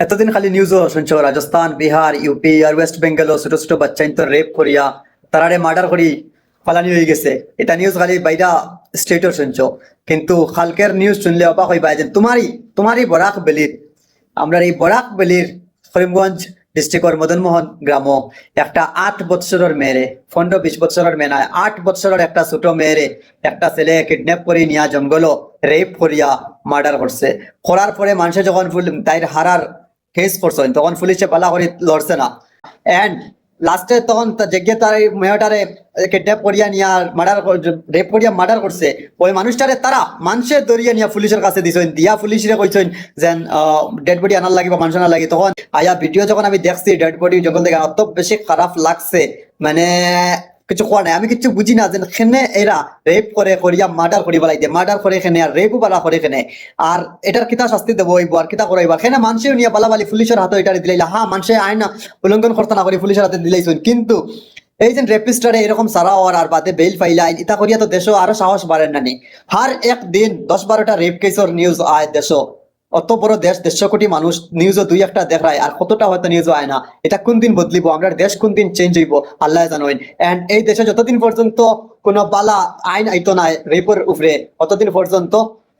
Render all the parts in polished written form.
এতদিন খালি নিউজও শুনছো রাজস্থান বিহার ইউপি আর ওয়েস্ট বেঙ্গলও ছোট ছোট বাচ্চা তো রেপ করিয়া তারারে মার্ডার করি ফালানি হয়ে গেছে। এটা নিউজ খালি বাইরা স্টেটও শুনছো, কিন্তু খালকের নিউজ শুনলে অবাক হইবা যে তোমারই বরাক বেলির, আমরা এই বরাক বেলির করিমগঞ্জ ডিস্ট্রিক্টর মদনমোহন গ্রাম একটা 8 বৎসরের মেয়েরে, 15-20 বৎসরের মেয়ে নয়, 8 বৎসরের একটা ছোট মেয়েরে একটা ছেলে কিডন্যাপ করে নিয়া জঙ্গল রেপ করিয়া মার্ডার করছে। করার পরে মানুষে যখন তাইর হারার কেস করছেন তখন পুলিশে পালা করে লড়ছে না, এন্ড লাস্টে তখন যেগে তার মেয়েটারে কিডন্যাপ করিয়া নিয়া মার্ডার রেপ করিয়া মার্ডার করছে। ওই মানুষটারে তারা মানুষের দরিয়া নিয়া পুলিশের কাছে দিছেন, দিয়া পুলিশে কইছেন যেন ডেড বডি আনার লাগে বা মানুষ আনার লাগে। তখন আয়া ভিডিও যখন আমি দেখছি ডেড বডি যখন দেখে অত বেশি খারাপ লাগছে, মানে কিছু কোয়া নাই। আমি কিছু বুঝি না যে খেনে এরা রেপ করে করিয়া মার্ডার করি বলাই দিয়ে মার্ডার করে খেনে আর রেপও বালা করে খেনে, আর এটার কিতা শাস্তি দেবো হইব আর কিতা করাইবা খেনে মানুষেও নিয়ে বালাবালি পুলিশের হাতে এটা দিলাইলা। হ্যাঁ, মানুষের আইন উল্লঙ্ঘন করতে না করি পুলিশের হাতে দিলাইছেন, কিন্তু এই যে রেপিস্টারে এরকম সারা হওয়ার আর বাদে বেল ফাইলা ইতা করিয়া তো দেশও আরো সাহস বাড়েন নানি। হার একদিন 10-12টা রেপ কেসের নিউজ আয় দেশও। অত বড় দেশ, 150 কোটি মানুষ, নিউজও 2-1টা দেখায় আর কতটা হয়তো নিউজও আয় না। এটা কোন দিন বদলিব, আমরা দেশ কোন দিন চেঞ্জ হইব আল্লাহ জানেন। এন্ড এই দেশে যতদিন পর্যন্ত কোনো বালা আইন আইতো না রেপের উপরে, ততদিন পর্যন্ত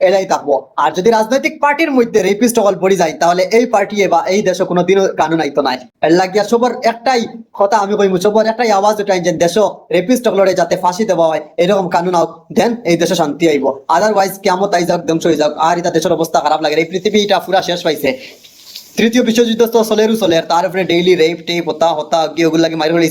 এরাই থাকবো। আর যদি রাজনৈতিক পার্টির মধ্যে রেপিস্ট সকল পড়ে যায় তাহলে এই পার্টি বা এই দেশে কোনোদিনও কানুন আইতো নাই। এর লাগিয়া সবার একটাই কথা আমি কইমু, সবার একটাই আওয়াজ উঠাই যে দেশ রেপিস্ট সকলরে যাতে ফাঁসি দেওয়া হয় এরকম কানুন আও, দেন এই দেশে শান্তি আইব। আদারওয়াইজ কেমন আই যাক, ধ্বংস হয়ে যাক, আর এটা দেশের অবস্থা খারাপ লাগে। এই পৃথিবী এটা পুরা শেষ পাইছে। তৃতীয় বিশ্বযুদ্ধ তো চলেরও চলে, তার উপরে ডেইলি রেপ টেপ হতা হতা কি ওগুলো লাগে মারি হয়েছে।